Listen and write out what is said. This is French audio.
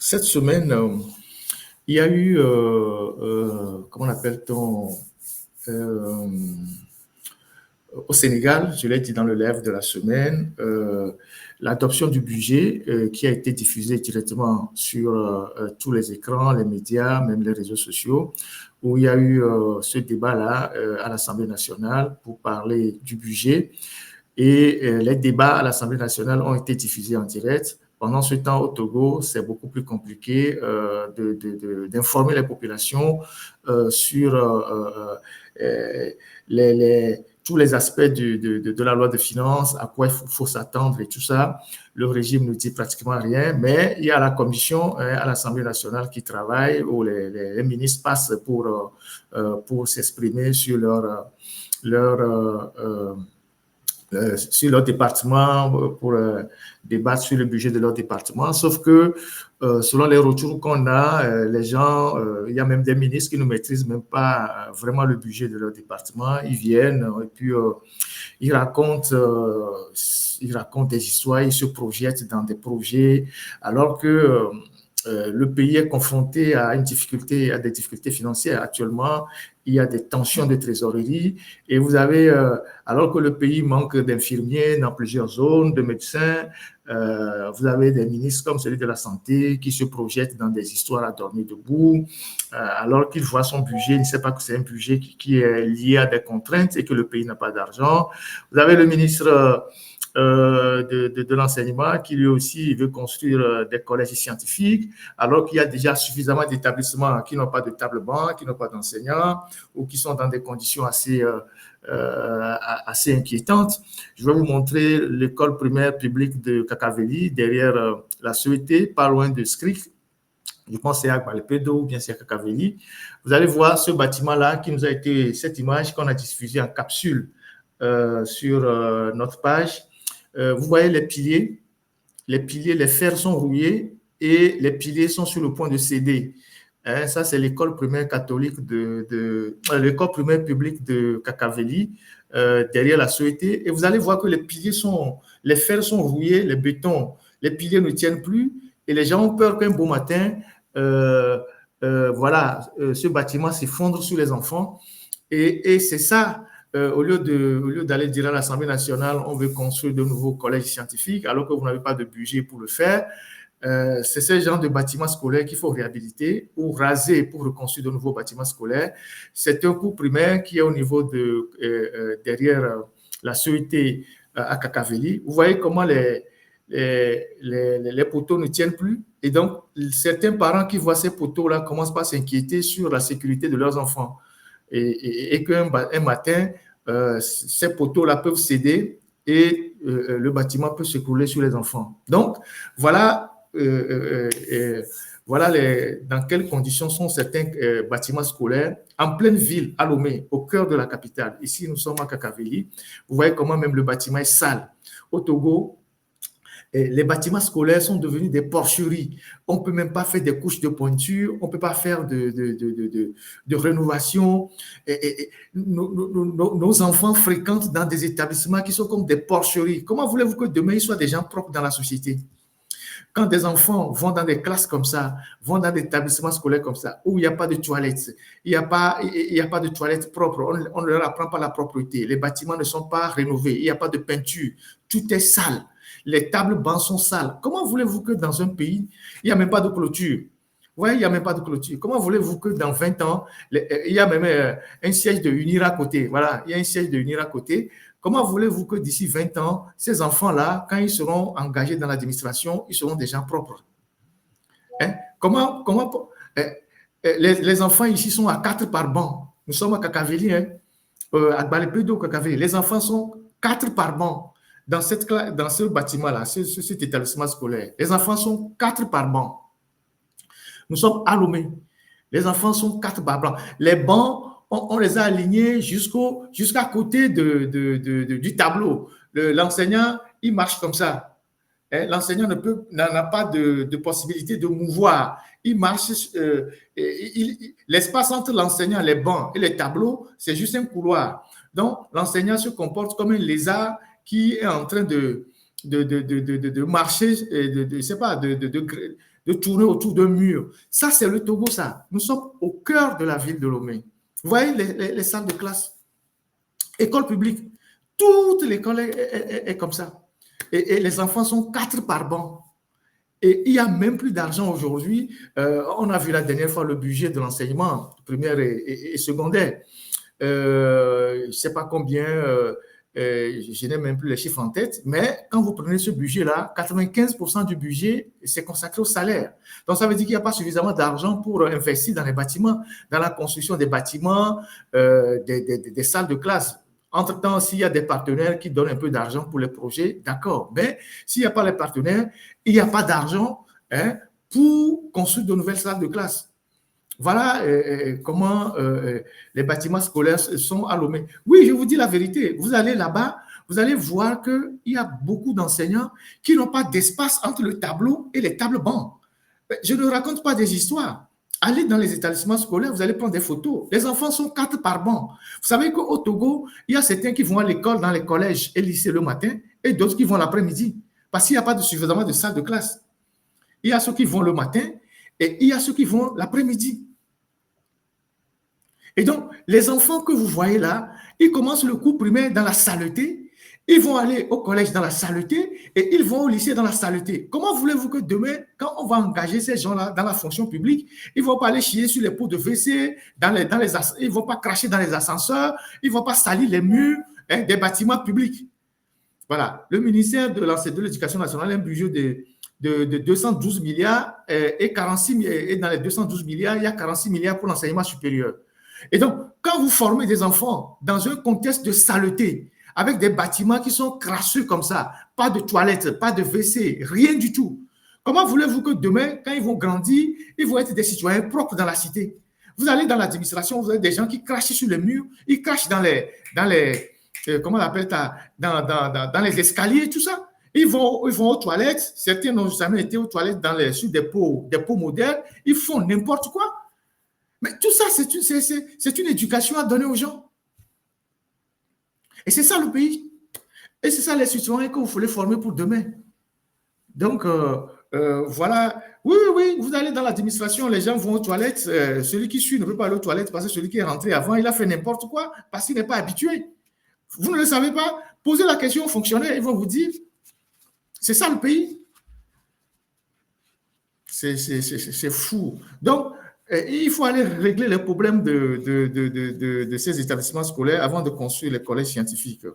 Cette semaine, il y a eu, comment appelle-t-on, euh, au Sénégal, je l'ai dit dans le live de la semaine, l'adoption du budget qui a été diffusé directement sur tous les écrans, les médias, même les réseaux sociaux, où il y a eu ce débat-là à l'Assemblée nationale pour parler du budget. Et les débats à l'Assemblée nationale ont été diffusés en direct. Pendant ce temps, au Togo, c'est beaucoup plus compliqué d'informer les populations sur tous les aspects de la loi de finances, à quoi il faut s'attendre et tout ça. Le régime ne dit pratiquement rien, mais il y a la commission à l'Assemblée nationale qui travaille, où les ministres passent pour s'exprimer sur sur leur département pour débattre sur le budget de leur département. Sauf que selon les retours qu'on a, les gens, il y a même des ministres qui ne maîtrisent même pas vraiment le budget de leur département. Ils viennent et puis ils racontent des histoires, ils se projettent dans des projets, alors que le pays est confronté à des difficultés financières. Actuellement, il y a des tensions de trésorerie et vous avez, alors que le pays manque d'infirmiers dans plusieurs zones, de médecins, vous avez des ministres comme celui de la Santé qui se projettent dans des histoires à dormir debout, alors qu'il voit son budget, il ne sait pas que c'est un budget qui est lié à des contraintes et que le pays n'a pas d'argent. Vous avez le ministre de l'enseignement qui lui aussi veut construire des collèges scientifiques, alors qu'il y a déjà suffisamment d'établissements qui n'ont pas de table-banc, qui n'ont pas d'enseignants ou qui sont dans des conditions assez inquiétantes. Je vais vous montrer l'école primaire publique de Kakaveli, derrière la CET, pas loin de Skrik. Je pense que c'est à Agbalpedo ou bien c'est à Kakaveli. Vous allez voir ce bâtiment-là qui nous a été, cette image qu'on a diffusée en capsule sur notre page. Vous voyez les piliers, les fers sont rouillés et les piliers sont sur le point de céder. Ça, c'est l'école primaire catholique l'école primaire publique de Kakaveli, derrière la CET. Et vous allez voir que les fers sont rouillés, les bétons, les piliers ne tiennent plus et les gens ont peur qu'un beau matin, ce bâtiment s'effondre sur les enfants. Et c'est ça. Au lieu d'aller dire à l'Assemblée nationale, on veut construire de nouveaux collèges scientifiques, alors que vous n'avez pas de budget pour le faire. C'est ce genre de bâtiments scolaires qu'il faut réhabiliter ou raser pour reconstruire de nouveaux bâtiments scolaires. C'est un cours primaire qui est au niveau derrière la CET à Kakaveli. Vous voyez comment les poteaux ne tiennent plus. Et donc, certains parents qui voient ces poteaux-là commencent par s'inquiéter sur la sécurité de leurs enfants. Et qu'un matin, ces poteaux-là peuvent céder et le bâtiment peut s'écrouler sur les enfants. Donc, voilà dans quelles conditions sont certains bâtiments scolaires en pleine ville, à Lomé, au cœur de la capitale. Ici, nous sommes à Kakaveli. Vous voyez comment même le bâtiment est sale. Au Togo, les bâtiments scolaires sont devenus des porcheries. On ne peut même pas faire des couches de pointure, on ne peut pas faire de rénovation. Nos enfants fréquentent dans des établissements qui sont comme des porcheries. Comment voulez-vous que demain, ils soient des gens propres dans la société? Quand des enfants vont dans des classes comme ça, vont dans des établissements scolaires comme ça, où il n'y a pas de toilettes, il n'y a pas de toilettes propres, on ne leur apprend pas la propreté, les bâtiments ne sont pas rénovés, il n'y a pas de peinture, tout est sale. Les tables bancs sont sales. Comment voulez-vous que dans un pays, il n'y a même pas de clôture? Oui, il n'y a même pas de clôture. Comment voulez-vous que dans 20 ans, il y a même un siège de UNIRA à côté? Voilà, il y a un siège de UNIRA à côté. Comment voulez-vous que d'ici 20 ans, ces enfants-là, quand ils seront engagés dans l'administration, ils seront des gens propres? Les enfants ici sont à 4 par banc. Nous sommes à Kakaveli, à Gbalepedo, Kakaveli. Les enfants sont 4 par banc. Dans ce bâtiment-là, cet établissement scolaire, les enfants sont 4 par banc. Nous sommes à Lomé. Les enfants sont 4 par banc. Les bancs, on les a alignés jusqu'à côté du tableau. L'enseignant, il marche comme ça. L'enseignant n'a pas de possibilité de mouvoir. Il marche, l'espace entre l'enseignant, les bancs et les tableaux, c'est juste un couloir. Donc, l'enseignant se comporte comme un lézard qui est en train de marcher, de tourner autour d'un mur. Ça, c'est le Togo, ça. Nous sommes au cœur de la ville de Lomé. Vous voyez les salles de classe, école publique, toute l'école est comme ça. Et les enfants sont 4 par banc. Et il n'y a même plus d'argent aujourd'hui. On a vu la dernière fois le budget de l'enseignement primaire et secondaire. Je ne sais pas combien, je n'ai même plus les chiffres en tête, mais quand vous prenez ce budget-là, 95% du budget, c'est consacré au salaire. Donc, ça veut dire qu'il n'y a pas suffisamment d'argent pour investir dans les bâtiments, dans la construction des bâtiments, des salles de classe. Entre-temps, s'il y a des partenaires qui donnent un peu d'argent pour les projets, d'accord. Mais s'il n'y a pas les partenaires, il n'y a pas d'argent pour construire de nouvelles salles de classe. Voilà comment les bâtiments scolaires sont à Lomé. Oui, je vous dis la vérité. Vous allez là-bas, vous allez voir qu'il y a beaucoup d'enseignants qui n'ont pas d'espace entre le tableau et les tables bancs. Je ne raconte pas des histoires. Allez dans les établissements scolaires, vous allez prendre des photos. Les enfants sont 4 par banc. Vous savez qu'au Togo, il y a certains qui vont à l'école, dans les collèges et lycées le matin, et d'autres qui vont l'après-midi, parce qu'il n'y a pas suffisamment de salles de classe. Il y a ceux qui vont le matin et il y a ceux qui vont l'après-midi. Et donc, les enfants que vous voyez là, ils commencent le cours primaire dans la saleté, ils vont aller au collège dans la saleté et ils vont au lycée dans la saleté. Comment voulez-vous que demain, quand on va engager ces gens-là dans la fonction publique, ils ne vont pas aller chier sur les pots de WC, ils ne vont pas cracher dans les ascenseurs, ils ne vont pas salir les murs des bâtiments publics. Voilà. Le ministère de l'Éducation nationale a un budget de 212 milliards et 46, et dans les 212 milliards, il y a 46 milliards pour l'enseignement supérieur. Et donc, quand vous formez des enfants dans un contexte de saleté, avec des bâtiments qui sont crasseux comme ça, pas de toilettes, pas de WC, rien du tout, comment voulez-vous que demain, quand ils vont grandir, ils vont être des citoyens propres dans la cité? Vous allez dans l'administration, vous avez des gens qui crachent sur les murs, ils crachent dans les comment on appelle ça, dans les escaliers, tout ça. Ils vont aux toilettes, certains n'ont jamais été aux toilettes sur des pots modernes, ils font n'importe quoi. Mais tout ça, c'est une éducation à donner aux gens. Et c'est ça le pays. Et c'est ça les citoyens que vous voulez former pour demain. Donc, voilà. Oui, vous allez dans l'administration, les gens vont aux toilettes. Celui qui suit ne peut pas aller aux toilettes parce que celui qui est rentré avant, il a fait n'importe quoi parce qu'il n'est pas habitué. Vous ne le savez pas. Posez la question aux fonctionnaires, ils vont vous dire. C'est ça le pays. C'est fou. Donc, il faut aller régler les problèmes de ces établissements scolaires avant de construire les collèges scientifiques.